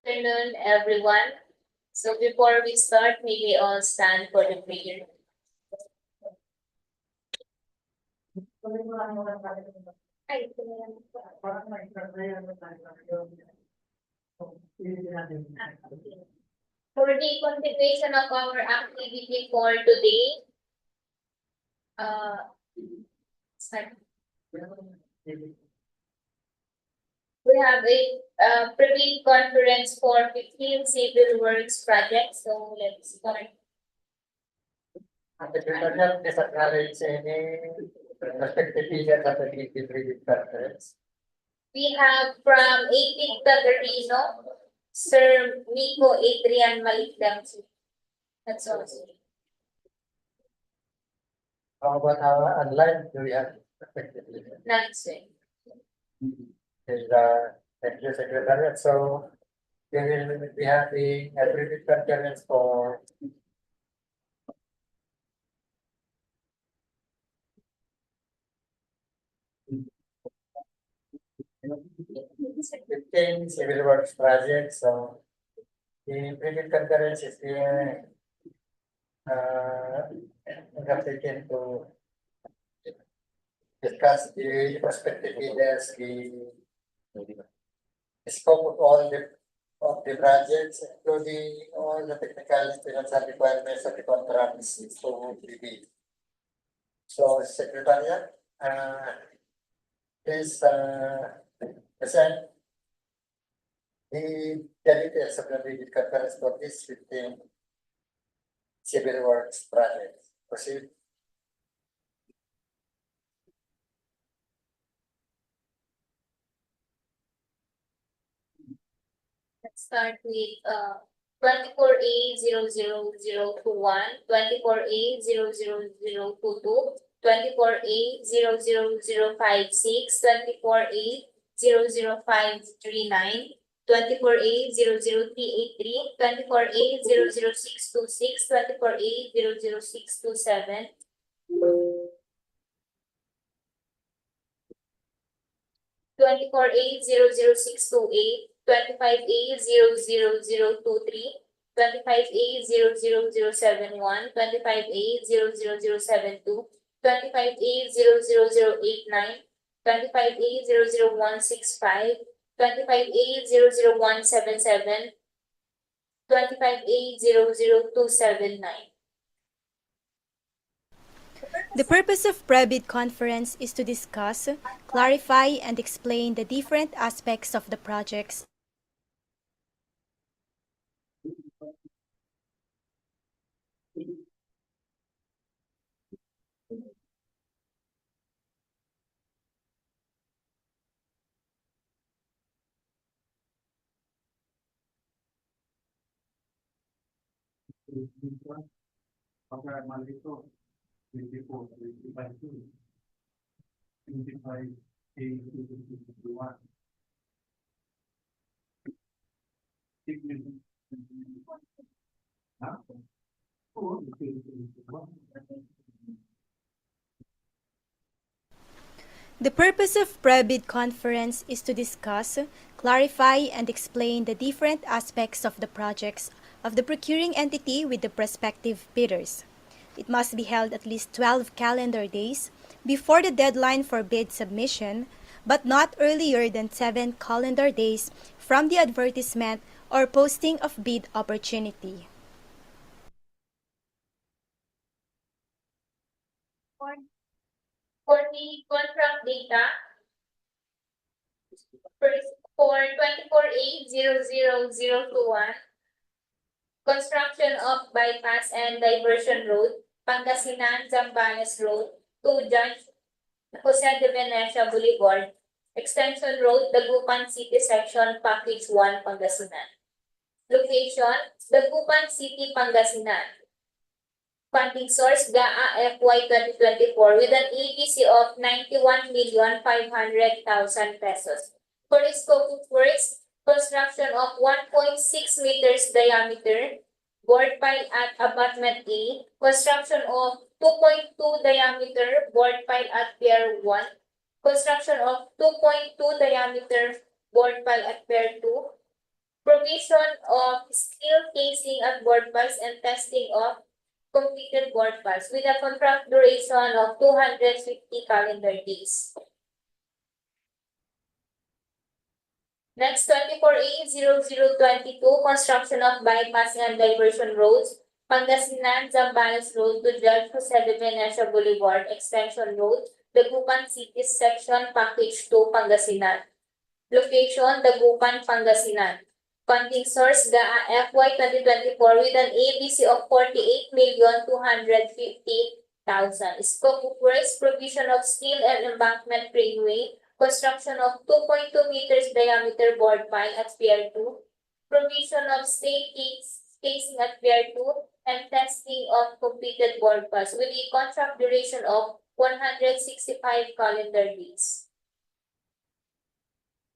Afternoon, everyone. So before we start, may we all stand for the prayer. For the continuation of our activity for today, start. We have a privy conference for 15 civil works projects. So let's start. Ang Secretariat disacknowledge any respective figures of the DPWH conference. We have from 18th Tagarino, Sir Miko Adrian Malikdang. That's all. How about our online? Do we have respectively? None, sir. Is thank you, Secretariat. So we will be having a privy conference for fifteen civil works projects. So the privy conference is being undertaken to discuss the respective leaders, the scope of all the projects, including all the technical and financial requirements of the contracts to be bid. So, Secretariat, please present the details of the bid conference for this 15 civil works projects. Proceed. Let's start with 24A00021, 24A00022, 24A00056, 24A00539, 24A00383, 24A00626, 24A00627, 24A00628, 25A00023, 25A00071, 25A00072, 25A00089, 25A00165, 25A00177, 25A00279. The purpose of pre-bid conference is to discuss, clarify, and explain the different aspects of the projects. The purpose of pre-bid conference is to discuss, clarify, and explain the different aspects of the projects of the procuring entity with the prospective bidders. It must be held at least 12 calendar days before the deadline for bid submission, but not earlier than 7 calendar days from the advertisement or posting of bid opportunity. For the contract data, for 24A00021, construction of bypass and diversion road, Pangasinan, Zambales Road, to Judge Jose de Venecia Boulevard, Extension Road, Dagupan City Section, Package 1, Pangasinan. Location, Dagupan City, Pangasinan. Funding source, GAA FY 2024 with an EBC of 91,500,000 pesos. For the scope of works, construction of 1.6 meters diameter, board pile at abutment A, construction of 2.2 diameter board pile at Pier 1, construction of 2.2 diameter board pile at Pier 2, provision of steel casing at board piles and testing of completed board piles with a contract duration of 250 calendar days. Next, 24A0022, construction of bypass and diversion roads, Pangasinan, Zambales Road to Judge Jose de Venecia Boulevard, Extension Road, Dagupan City Section, Package 2, Pangasinan. Location, Dagupan, Pangasinan. Funding source, GAA FY 2024 with an ABC of 48,250,000. Scope of works, provision of steel and embankment frameway, construction of 2.2 meters diameter board pile at Pier 2, provision of state casing at Pier 2, and testing of completed board piles with a contract duration of 165 calendar days.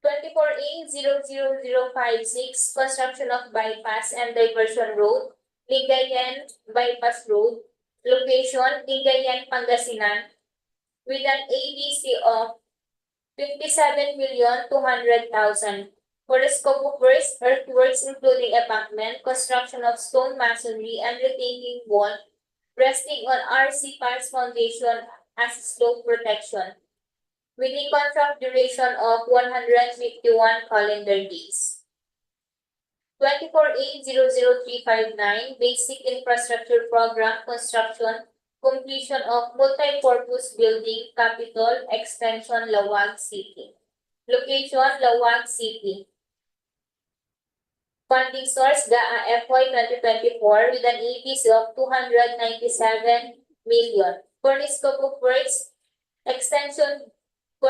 24A00056, construction of bypass and diversion road, Lingayen Bypass Road, location, Lingayen, Pangasinan, with an ABC of 57,200,000. For the scope of works, earthworks including embankment, construction of stone masonry and retaining wall, resting on RC Parts Foundation as slope protection, with a contract duration of 151 calendar days. 24A00359, Basic Infrastructure Program Construction, completion of multi-purpose building, Capitol, Extension, Laoag City. Location, Laoag City. Funding source, GAA FY 2024 with an EPC of 297 million. For the scope of works, for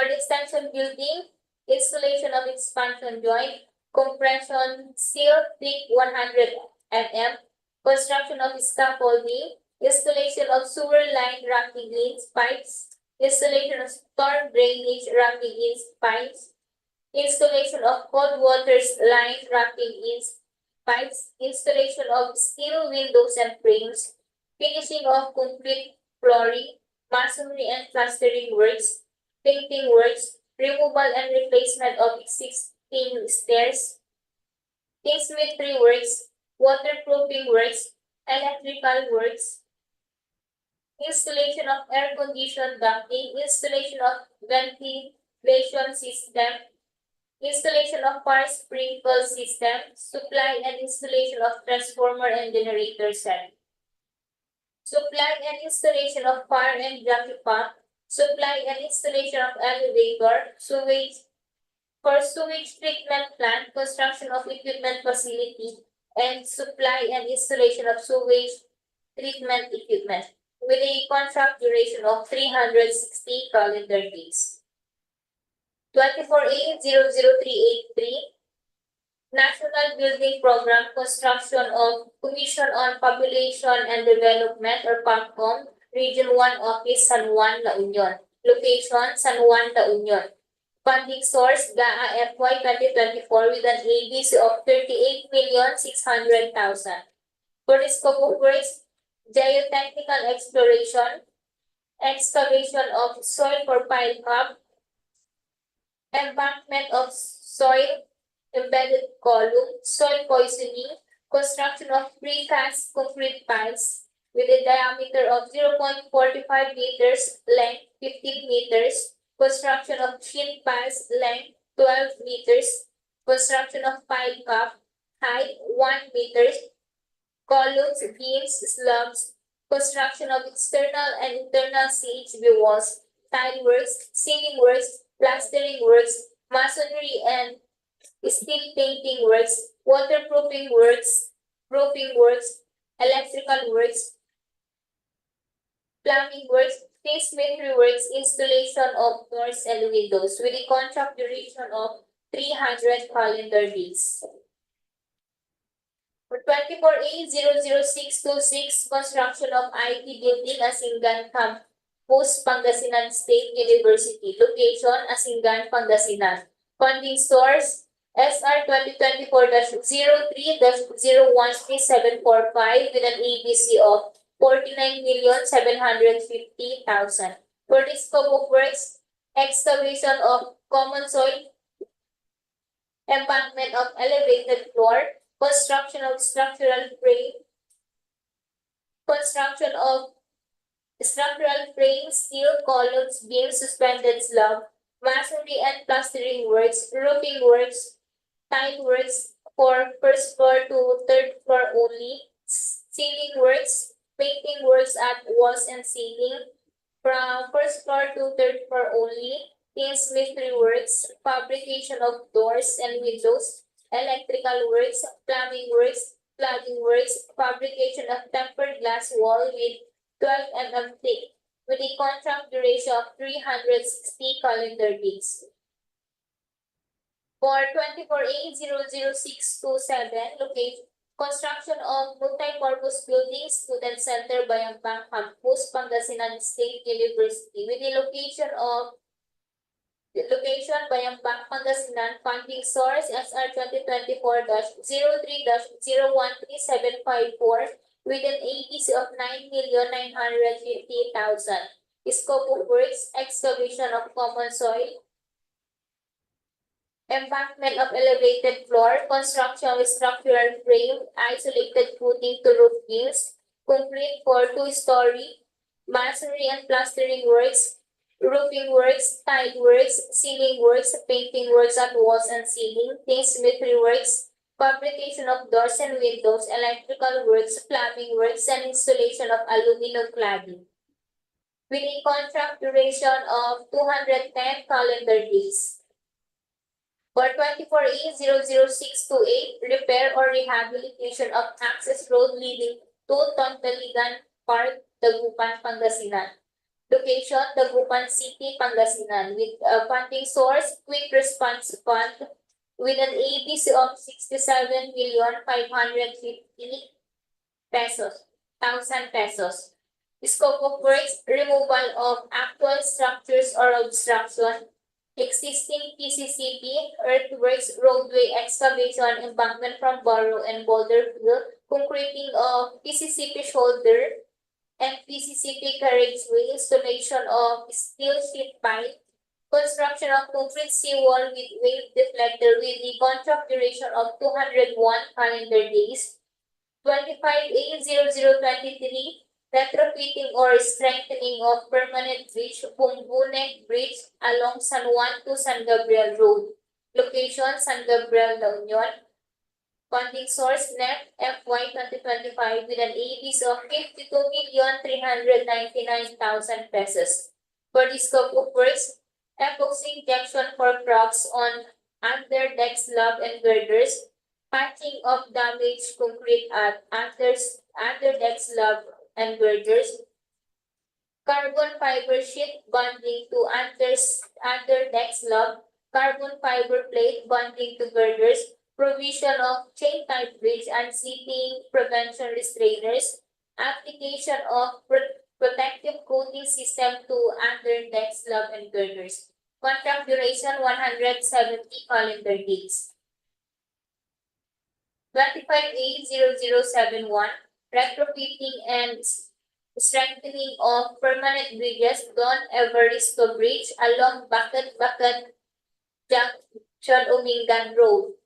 the extension building, installation of expansion joint, compression steel thick 100 mm, construction of scaffolding, installation of sewer line racking ins pipes, installation of storm drainage racking ins pipes, installation of cold waters line racking ins pipes, installation of steel windows and frames, finishing of complete flooring, masonry and plastering works, painting works, removal and replacement of existing stairs, symmetry works, waterproofing works, electrical works, installation of air-conditioned ducting, installation of ventilation system, installation of fire sprinkler system, supply and installation of transformer and generator set, supply and installation of fire and jockey pump, supply and installation of elevator, sewage, for sewage treatment plant, construction of equipment facility, and supply and installation of sewage treatment equipment with a contract duration of 360 calendar days. 24A00383 National Building Program Construction of Commission on Population and Development or POPCOM Region 1 Office San Juan, La Union. Location San Juan, La Union. Funding source GAA FY 2024 with an ABC of 38,600,000. For the scope of works, geotechnical exploration, excavation of soil for pile cap, embankment of soil embedded column, soil poisoning, construction of precast concrete piles with a diameter of 0.45 meters, length 15 meters, construction of shin piles, length 12 meters, construction of pile cap, height 1 meter, columns, beams, slabs, construction of external and internal CHB walls, tile works, ceiling works, plastering works, masonry and steel painting works, waterproofing works, roofing works, electrical works, plumbing works, masonry works, installation of doors and windows with a contract duration of 300 calendar days. For 24A00626, construction of IT building Asingan Campus, Pangasinan State University. Location, Asingan, Pangasinan. Funding source, SR 2024-03-013745 with an ABC of 49,750,000. For the scope of works, excavation of common soil, embankment of elevated floor, construction of structural frame, construction of structural frame, steel columns, beams, suspended slab, masonry and plastering works, roofing works, tile works for first floor to third floor only, ceiling works, painting works at walls and ceiling, from first floor to third floor only, tinsmithry works, fabrication of doors and windows, electrical works, plumbing works, cladding works, fabrication of tempered glass wall with 12 mm thick, with a contract duration of 360 calendar days. For 24A00627, location, construction of multi-purpose building, Student Center, Bayambang Campus, Pangasinan State University, with the location Bayambang, Pangasinan. Funding source SR 2024-03-013754 with an ABC of 9,950,000. Scope of works, excavation of common soil, embankment of elevated floor, construction with structural frame, isolated footing to roof beams, concrete for 2-story, masonry and plastering works, roofing works, tile works, ceiling works, painting works at walls and ceiling, tinsmithry works, fabrication of doors and windows, electrical works, plumbing works, and installation of aluminum cladding. With a contract duration of 210 calendar days. For 24A00628, repair or rehabilitation of access road leading to Tontaligan Park, Dagupan, Pangasinan. Location, Dagupan City, Pangasinan. With funding source, Quick Response Fund with an ABC of 67,550,000 pesos. Scope of works, removal of actual structures or obstruction, existing PCCP, earthworks, roadway excavation, embankment from borough and boulder fill, concreting of PCCP shoulder and PCCP carriageway, installation of steel sheet pipe, construction of concrete seawall with wave deflector with the contract duration of 201 calendar days. 25A0023, retrofitting or strengthening of permanent bridge, Bumbuneg Bridge along San Juan to San Gabriel Road. Location, San Gabriel, La Union. Funding source, NEP FY 2025 with an ABs of 52,399,000 pesos. For the scope of works, epoxy injection for cracks on under-deck slab and girders, patching of damaged concrete at under-deck slab and girders, carbon fiber sheet bonding to under-deck slab, carbon fiber plate bonding to girders, provision of chain-type bridge and seating prevention restrainers, application of protective coating system to under-deck slab and girders. Contract duration 170 calendar days. 25A0071, retrofitting and strengthening of permanent bridges, Don Evaristo Bridge along Bakat Junction Umingan Road.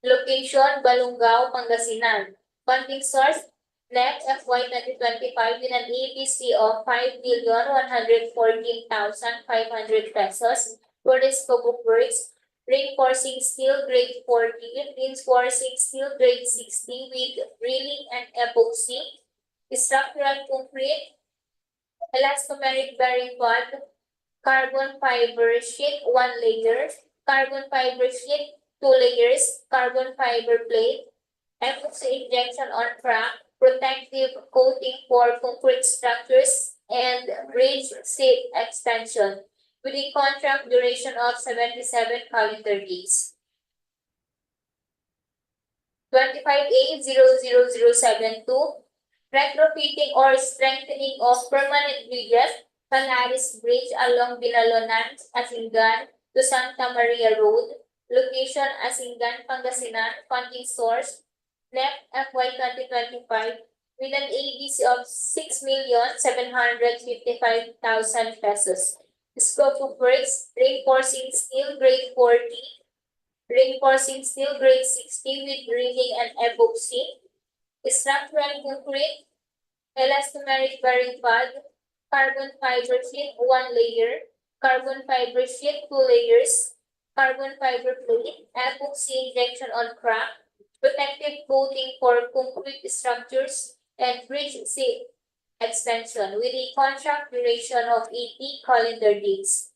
Location, Balungao, Pangasinan. Funding source, NEP FY 2025 with an ABC of 5,114,500 pesos. For the scope of works, reinforcing steel grade 40, reinforcing steel grade 60 with drilling and epoxy, structural concrete, elastomeric bearing pad, carbon fiber sheet 1 layer, carbon fiber sheet 2 layers, carbon fiber plate, epoxy injection on crack, protective coating for concrete structures, and bridge seat extension, with a contract duration of 77 calendar days. 25A00072, retrofitting or strengthening of permanent bridges, Palaris Bridge along Binalonan, Asingan to Santa Maria Road. Location, Asingan, Pangasinan. Funding source, NEP FY 2025 with an ABC of 6,755,000 pesos. Scope of works, reinforcing steel grade 40, reinforcing steel grade 60 with drilling and epoxy, structural concrete, elastomeric bearing pad, carbon fiber sheet 1 layer, carbon fiber sheet 2 layers, carbon fiber plate, epoxy injection on crack, protective coating for concrete structures, and bridge seat extension with a contract duration of 80 calendar days.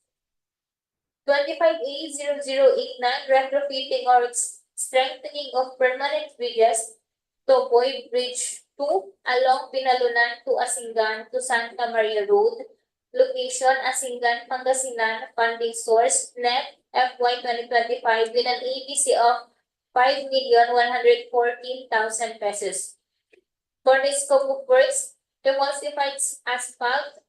25A0089, retrofitting or strengthening of permanent bridges, Toboy Bridge 2 along Pinalunan to Asingan to Santa Maria Road. Location, Asingan, Pangasinan. Funding source, NEP FY 2025 with an ABC of 5,114,000 pesos. For the scope of works, emulsified asphalt,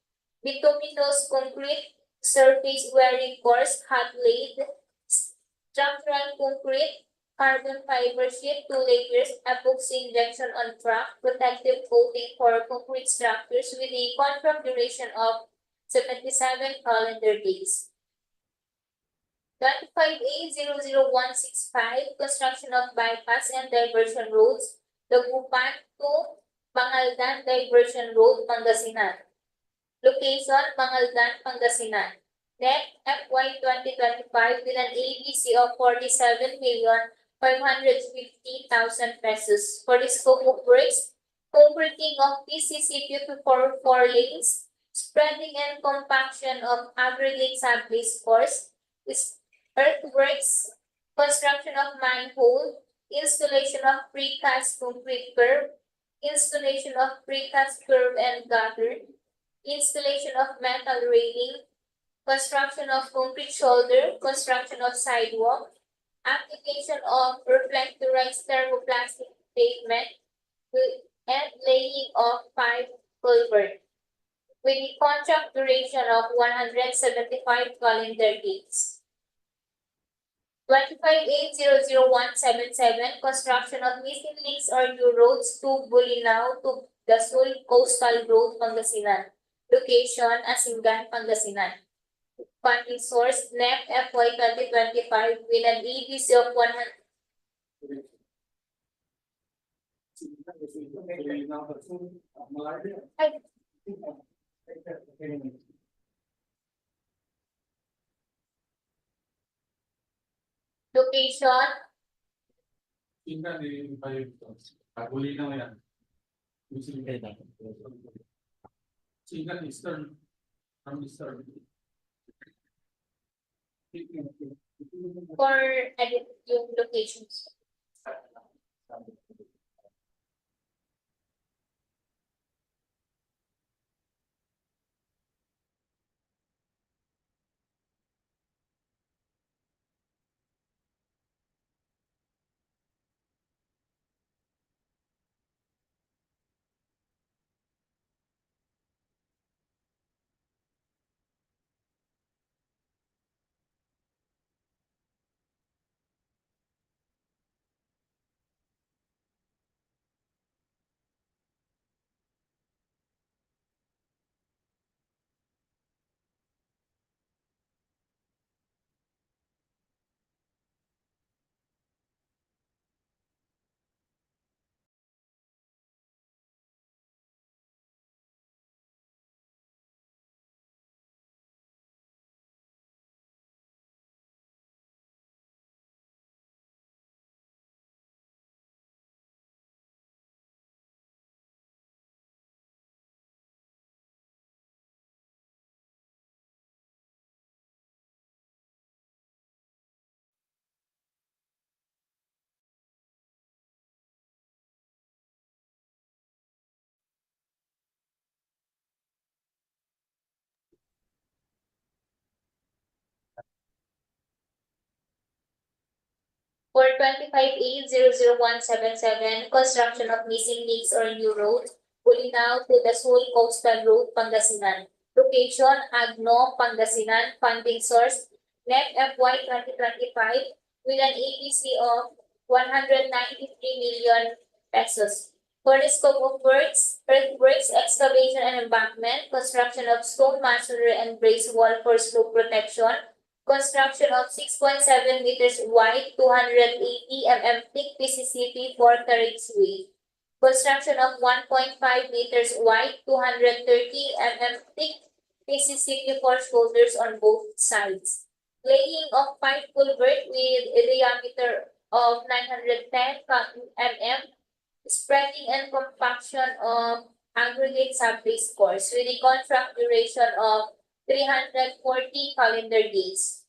bituminous concrete, surface wearing course, hot laid, structural concrete, carbon fiber sheet 2 layers, epoxy injection on crack, protective coating for concrete structures with a contract duration of 77 calendar days. 25A00165, construction of bypass and diversion roads, Dagupan to Pangaldan Diversion Road, Pangasinan. Location, Pangaldan, Pangasinan. NEP FY 2025 with an ABC of 47,550,000 pesos. For the scope of works, concreting of PCC 4 lanes, spreading and compaction of aggregate sub-base course, earthworks, construction of manhole, installation of precast concrete curb, installation of precast curb and gutter, installation of metal railing, construction of concrete shoulder, construction of sidewalk, application of reflectorized thermoplastic pavement, and laying of pipe culvert, with a contract duration of 175 calendar days. 25A00177, construction of missing links or new roads to Bulinaw to Gasol Coastal Road, Pangasinan. Location, Asingan, Pangasinan. Funding source, NEP FY 2025 with an ABC of 100. Location, Tingnan ni Bayo. Huli na yan. Tingnan Eastern. From Eastern. for edit yung locations. For 25A00177, construction of missing links or new road, Bulinaw to the Sul Coastal Road, Pangasinan. Location, Agno, Pangasinan. Funding source, NEP FY 2025 with an APC of 193 million pesos. For the scope of works, earthworks, excavation and embankment, construction of stone masonry and brace wall for slope protection, construction of 6.7 meters wide, 280 mm thick PCCP 4 carriageway. Construction of 1.5 meters wide, 230 mm thick PCCP 4 shoulders on both sides. Laying of 5 culvert with a diameter of 910 mm, spreading and compaction of aggregate sub-base course with a contract duration of 340 calendar days.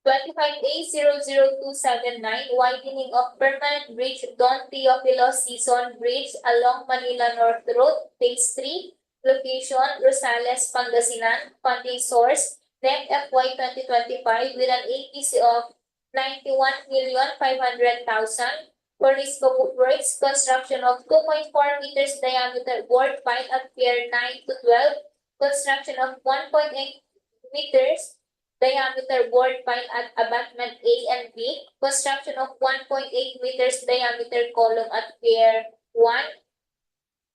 25A00279, widening of permanent bridge Don Teofilo Season Bridge along Manila North Road, Phase 3, location Rosales, Pangasinan. Funding source, NEP FY 2025 with an APC of 91,500,000. For the scope of works, construction of 2.4 meters diameter board pipe at Pier 9 to 12, construction of 1.8 meters diameter board pipe at abutment A and B, construction of 1.8 meters diameter column at Pier 1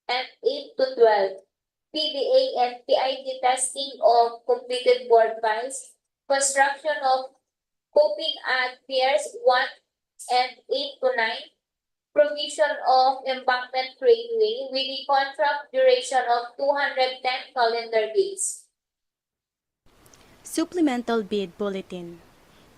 and 8 to 12, PDA and PID testing of completed board piles, construction of coping at Piers 1 and 8 to 9, provision of embankment railway with a contract duration of 210 calendar days. Supplemental Bid Bulletin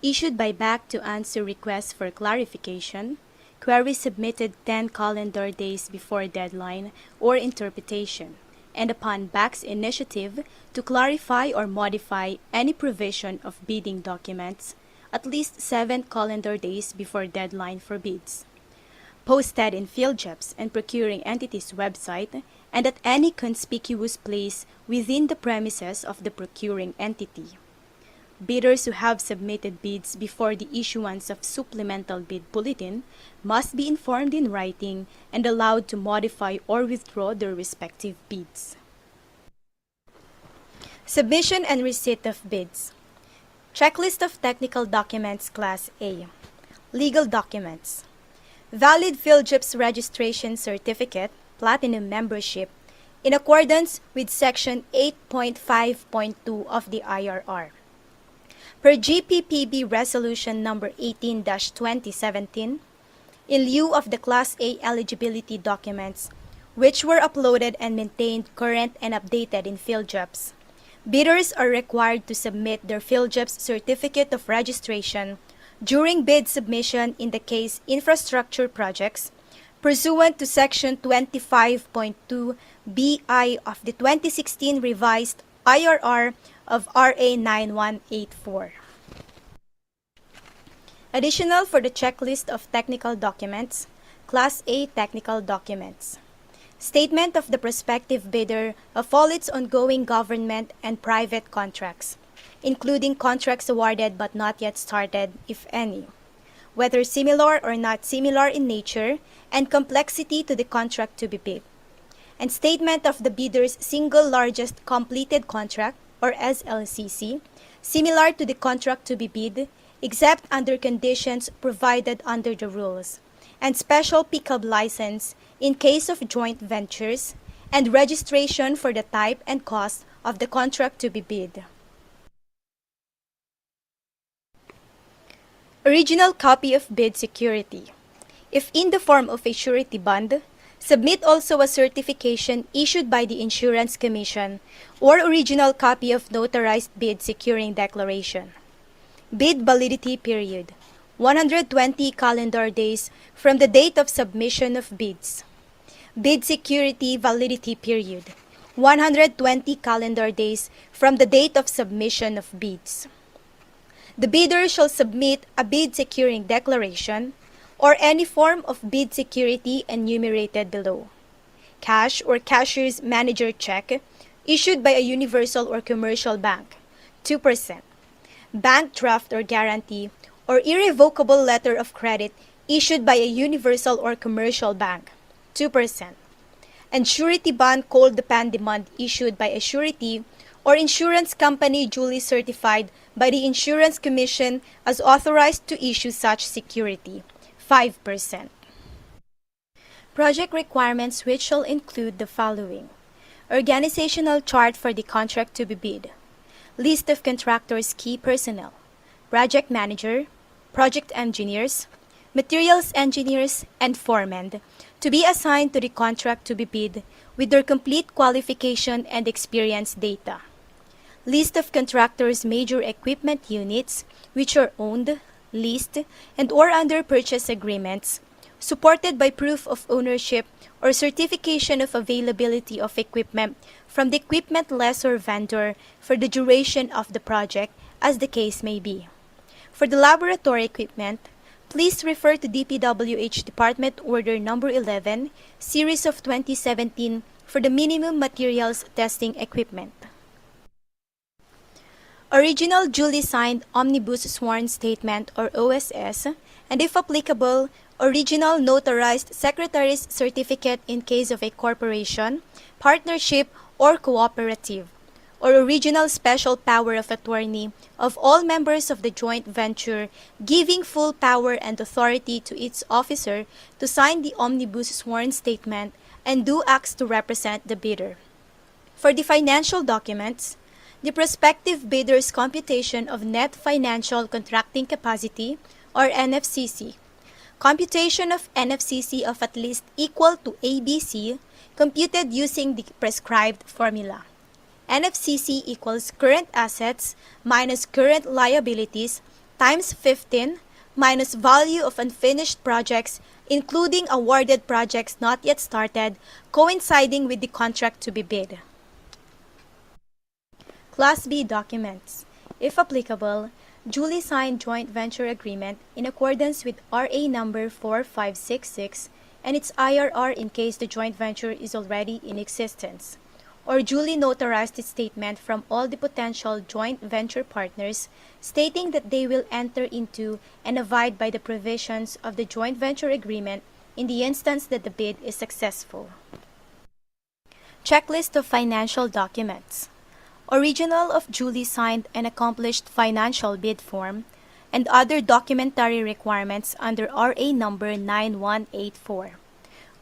issued by BAC to answer requests for clarification, queries submitted 10 calendar days before deadline or interpretation, and upon BAC's initiative to clarify or modify any provision of bidding documents at least 7 calendar days before deadline for bids. Posted in PhilJEP's and procuring entity's website and at any conspicuous place within the premises of the procuring entity. Bidders who have submitted bids before the issuance of supplemental bid bulletin must be informed in writing and allowed to modify or withdraw their respective bids. Submission and receipt of bids. Checklist of technical documents Class A. Legal documents. Valid PhilJEP's registration certificate, platinum membership, in accordance with Section 8.5.2 of the IRR. Per GPPB Resolution Number 18-2017, in lieu of the Class A eligibility documents, which were uploaded and maintained current and updated in PhilJEP's, Bidders are required to submit their PhilJEP's Certificate of Registration during bid submission in the case infrastructure projects, pursuant to Section 25.2 BI of the 2016 revised IRR of RA 9184. Additional for the checklist of technical documents, Class A technical documents. Statement of the prospective bidder of all its ongoing government and private contracts, including contracts awarded but not yet started, if any, whether similar or not similar in nature and complexity to the contract to be bid. And statement of the bidder's single largest completed contract, or SLCC, similar to the contract to be bid, except under conditions provided under the rules, and special POPCOM license in case of joint ventures, and registration for the type and cost of the contract to be bid. Original copy of bid security. If in the form of a surety bond, submit also a certification issued by the Insurance Commission or original copy of notarized bid securing declaration. Bid validity period: 120 calendar days from the date of submission of bids. Bid security validity period: 120 calendar days from the date of submission of bids. The bidder shall submit a bid securing declaration or any form of bid security enumerated below. Cash or cashier's manager check issued by a universal or commercial bank, 2%. Bank draft or guarantee or irrevocable letter of credit issued by a universal or commercial bank, 2%. And surety bond called the demand issued by a surety or insurance company duly certified by the Insurance Commission as authorized to issue such security, 5%. Project requirements which shall include the following: organizational chart for the contract to be bid, list of contractors' key personnel, project manager, project engineers, materials engineers, and foremen to be assigned to the contract to be bid with their complete qualification and experience data. List of contractors' major equipment units which are owned, leased, and or under purchase agreements, supported by proof of ownership or certification of availability of equipment from the equipment lessor vendor for the duration of the project, as the case may be. For the laboratory equipment, please refer to DPWH Department Order No. 11, Series of 2017 for the minimum materials testing equipment. Original duly signed Omnibus Sworn Statement or OSS, and if applicable, original notarized Secretary's Certificate in case of a corporation, partnership, or cooperative, or original special power of attorney of all members of the joint venture giving full power and authority to its officer to sign the Omnibus Sworn Statement and do acts to represent the bidder. For the financial documents, the prospective bidder's computation of net financial contracting capacity, or NFCC, computation of NFCC of at least equal to ABC, computed using the prescribed formula. NFCC equals current assets minus current liabilities times 15 minus value of unfinished projects, including awarded projects not yet started, coinciding with the contract to be bid. Class B documents, if applicable, duly signed joint venture agreement in accordance with RA number 4566 and its IRR in case the joint venture is already in existence, or duly notarized statement from all the potential joint venture partners stating that they will enter into and abide by the provisions of the joint venture agreement in the instance that the bid is successful. Checklist of financial documents. Original of duly signed and accomplished financial bid form, and other documentary requirements under RA number 9184.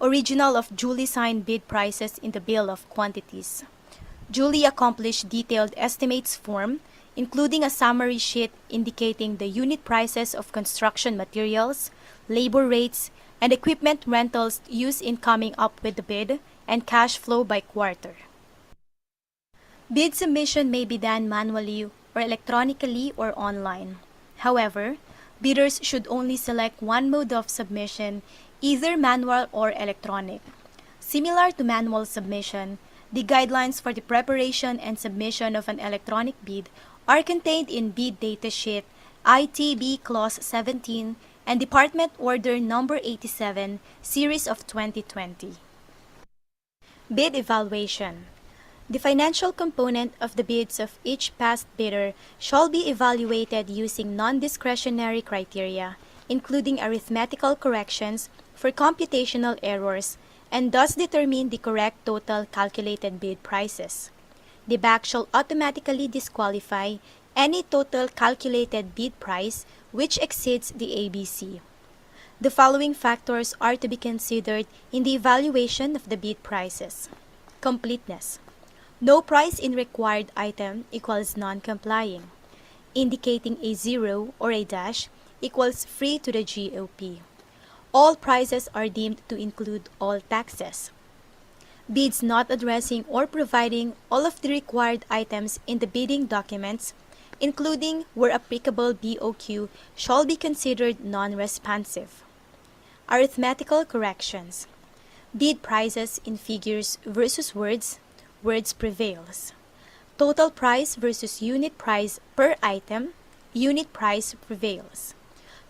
Original of duly signed bid prices in the bill of quantities. Duly accomplished detailed estimates form, including a summary sheet indicating the unit prices of construction materials, labor rates, and equipment rentals used in coming up with the bid, and cash flow by quarter. Bid submission may be done manually or electronically or online. However, bidders should only select one mode of submission, either manual or electronic. Similar to manual submission, the guidelines for the preparation and submission of an electronic bid are contained in Bid Datasheet ITB Clause 17 and Department Order No. 87, Series of 2020. Bid Evaluation. The financial component of the bids of each past bidder shall be evaluated using non-discretionary criteria, including arithmetical corrections for computational errors, and thus determine the correct total calculated bid prices. The BAC shall automatically disqualify any total calculated bid price which exceeds the ABC. The following factors are to be considered in the evaluation of the bid prices. Completeness. No price in required item equals non-complying. Indicating a zero or a dash equals free to the GOP. All prices are deemed to include all taxes. Bids not addressing or providing all of the required items in the bidding documents, including where applicable BOQ, shall be considered non-responsive. Arithmetical corrections. Bid prices in figures versus words prevails. Total price versus unit price per item, unit price prevails.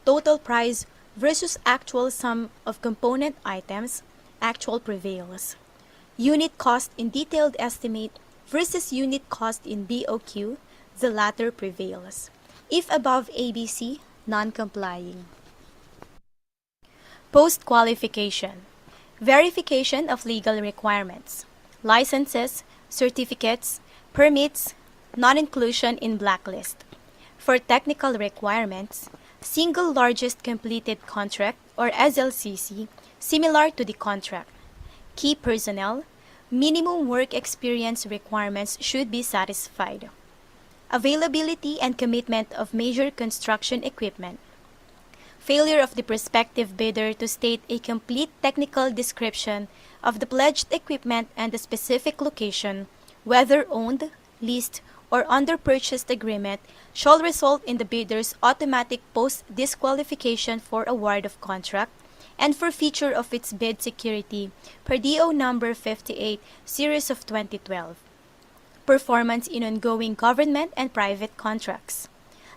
Total price versus actual sum of component items, actual prevails. Unit cost in detailed estimate versus unit cost in BOQ, the latter prevails. If above ABC, non-complying. Post-qualification. Verification of legal requirements. Licenses, certificates, permits, non-inclusion in blacklist. For technical requirements, single largest completed contract or SLCC, similar to the contract. Key personnel, minimum work experience requirements should be satisfied. Availability and commitment of major construction equipment. Failure of the prospective bidder to state a complete technical description of the pledged equipment and the specific location, whether owned, leased, or under purchased agreement, shall result in the bidder's automatic post-disqualification for award of contract and forfeiture of its bid security per DO number 58, Series of 2012. Performance in ongoing government and private contracts.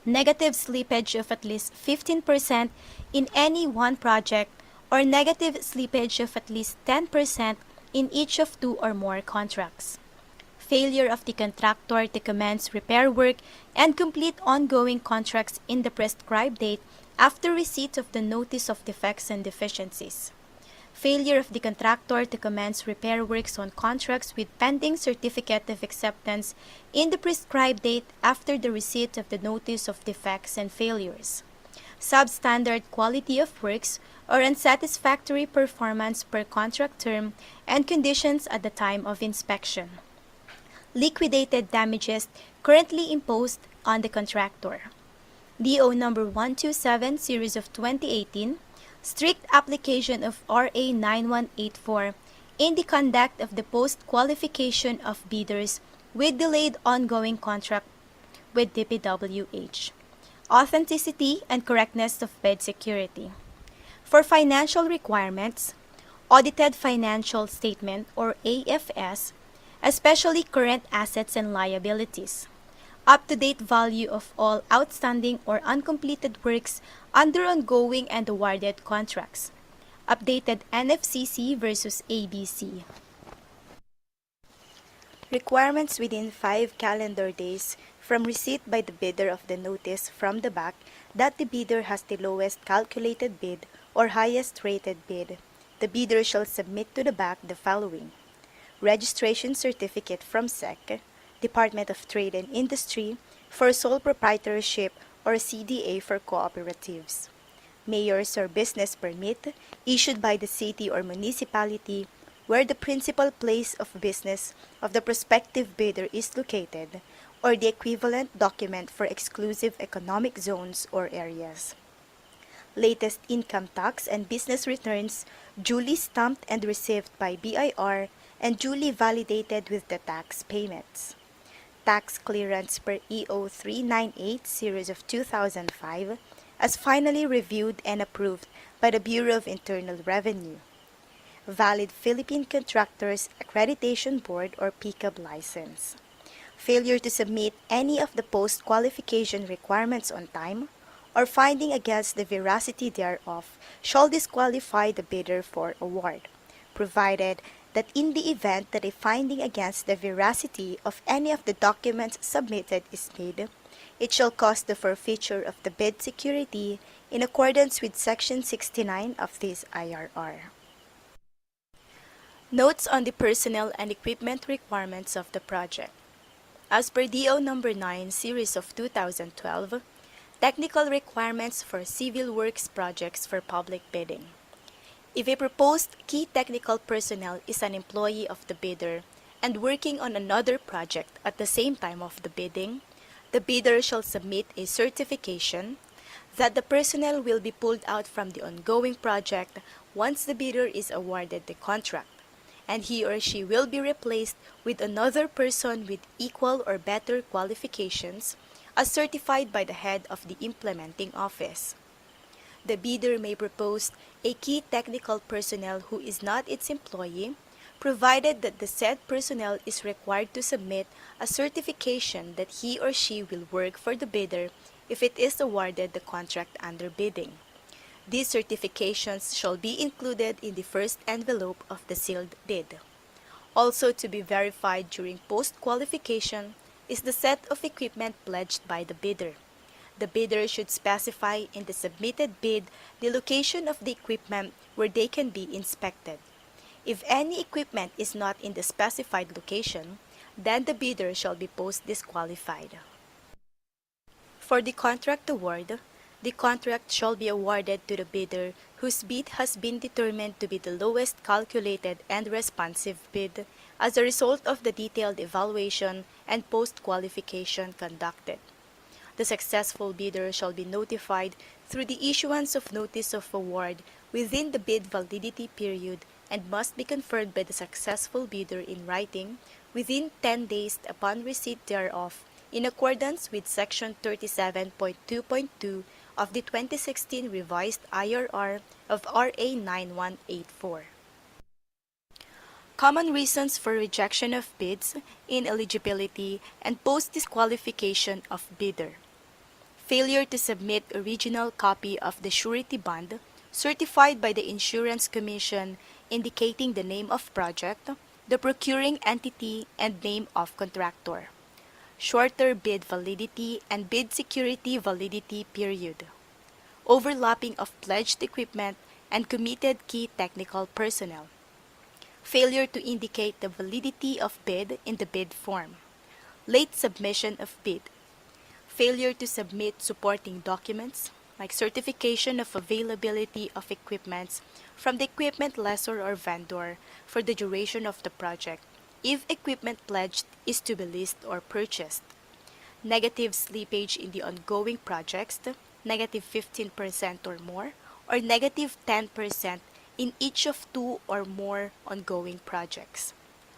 Negative slippage of at least 15% in any one project or negative slippage of at least 10% in each of two or more contracts. Failure of the contractor to commence repair work and complete ongoing contracts in the prescribed date after receipt of the notice of defects and deficiencies. Failure of the contractor to commence repair works on contracts with pending certificate of acceptance in the prescribed date after the receipt of the notice of defects and failures. Substandard quality of works or unsatisfactory performance per contract term and conditions at the time of inspection. Liquidated damages currently imposed on the contractor. DO number 127, Series of 2018, strict application of RA 9184 in the conduct of the post-qualification of bidders with delayed ongoing contract with DPWH. Authenticity and correctness of bid security. For financial requirements, audited financial statement or AFS, especially current assets and liabilities. Up-to-date value of all outstanding or uncompleted works under ongoing and awarded contracts. Updated NFCC versus ABC. Requirements within 5 calendar days from receipt by the bidder of the notice from the BAC that the bidder has the lowest calculated bid or highest rated bid. The bidder shall submit to the BAC the following: registration certificate from SEC, Department of Trade and Industry, for sole proprietorship or CDA for cooperatives. Mayor's or business permit issued by the city or municipality where the principal place of business of the prospective bidder is located, or the equivalent document for exclusive economic zones or areas. Latest income tax and business returns duly stamped and received by BIR and duly validated with the tax payments. tax clearance per EO 398 series of 2005 as finally reviewed and approved by the Bureau of Internal Revenue. Valid Philippine Contractors Accreditation Board or PCAB license. Failure to submit any of the post-qualification requirements on time or finding against the veracity thereof shall disqualify the bidder for award, provided that in the event that a finding against the veracity of any of the documents submitted is made, it shall cause the forfeiture of the bid security in accordance with Section 69 of this IRR. Notes on the personnel and equipment requirements of the project. As per DO number 9 series of 2012, technical requirements for civil works projects for public bidding. If a proposed key technical personnel is an employee of the bidder and working on another project at the same time of the bidding, the bidder shall submit a certification that the personnel will be pulled out from the ongoing project once the bidder is awarded the contract, and he or she will be replaced with another person with equal or better qualifications as certified by the head of the implementing office. The bidder may propose a key technical personnel who is not its employee, provided that the said personnel is required to submit a certification that he or she will work for the bidder if it is awarded the contract under bidding. These certifications shall be included in the first envelope of the sealed bid. Also to be verified during post-qualification is the set of equipment pledged by the bidder. The bidder should specify in the submitted bid the location of the equipment where they can be inspected. If any equipment is not in the specified location, then the bidder shall be post-disqualified. For the contract award, the contract shall be awarded to the bidder whose bid has been determined to be the lowest calculated and responsive bid as a result of the detailed evaluation and post-qualification conducted. The successful bidder shall be notified through the issuance of notice of award within the bid validity period and must be confirmed by the successful bidder in writing within 10 days upon receipt thereof in accordance with Section 37.2.2 of the 2016 revised IRR of RA 9184. Common reasons for rejection of bids, ineligibility, and post-disqualification of bidder. Failure to submit original copy of the surety bond certified by the Insurance Commission indicating the name of project, the procuring entity, and name of contractor. Shorter bid validity and bid security validity period. Overlapping of pledged equipment and committed key technical personnel. Failure to indicate the validity of bid in the bid form. Late submission of bid. Failure to submit supporting documents like certification of availability of equipments from the equipment lessor or vendor for the duration of the project if equipment pledged is to be leased or purchased. Negative slippage in the ongoing projects, negative 15% or more, or negative 10% in each of 2 or more ongoing projects.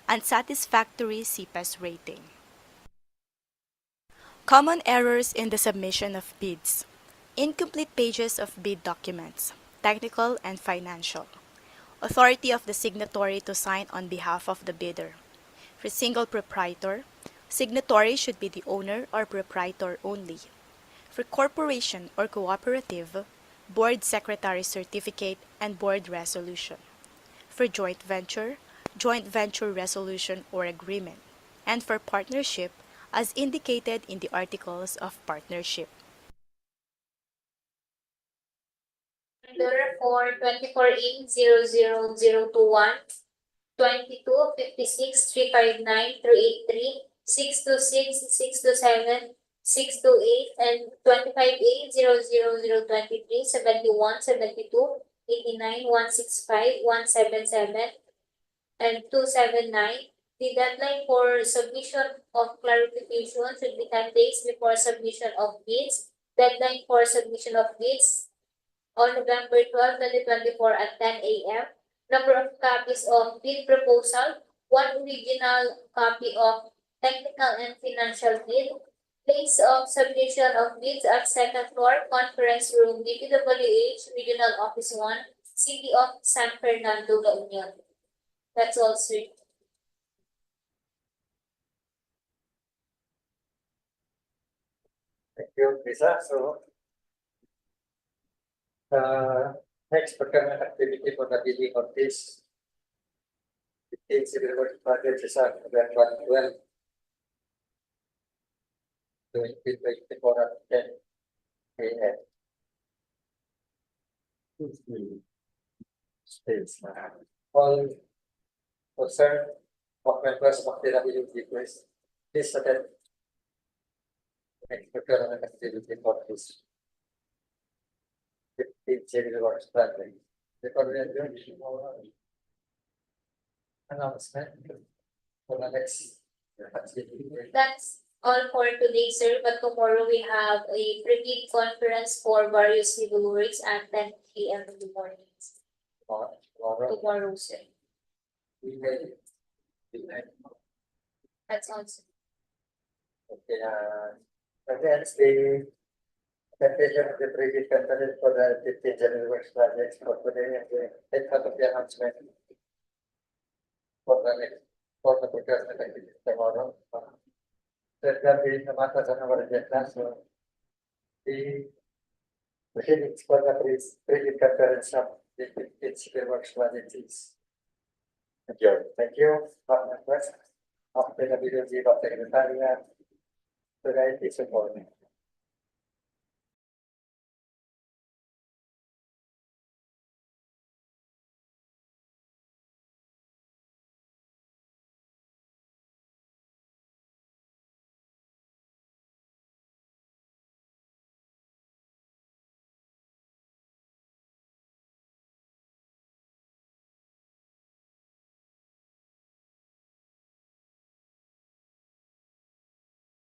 Unsatisfactory CPAS rating. Common errors in the submission of bids. Incomplete pages of bid documents, technical and financial. Authority of the signatory to sign on behalf of the bidder. For single proprietor, signatory should be the owner or proprietor only. For corporation or cooperative, board secretary certificate and board resolution. For joint venture resolution or agreement. And for partnership, as indicated in the articles of partnership. Order for 24A00021, 2256-359-383, 626, 627, 628, and 25A00023, 71, 72, 89, 165, 177, and 279. The deadline for submission of clarification should be 10 days before submission of bids. Deadline for submission of bids on November 12, 2024 at 10 a.m. Number of copies of bid proposal, 1 original copy of technical and financial bid, place of submission of bids at second floor, conference room, DPWH, Regional Office 1, City of San Fernando, La Union. That's all, sir. Thank you, Lisa. So, next procurement activity for the bidding of this. It's civil works project is at November 12. 2024 at 10 a.m. States. All concerned of members of the DPWH, please attend next procurement activity for this. 15 civil works project. The coordinator announcement for the next activity. That's all for today, sir. But tomorrow we have a pre-bid conference for various civil works at 10 a.m. in the morning. Tomorrow, Tomorrow, sir. we may. That's all, sir. Okay, again, the presentation of the previous conference for the 15 general works projects for today and the head of the announcement for the next, for the procurement activity tomorrow. There's going to be the matters on our agenda, so the proceedings for the previous conference of the 15 civil works projects is adjourned. Thank you, members of the DPWH, of the Secretariat. Today is important.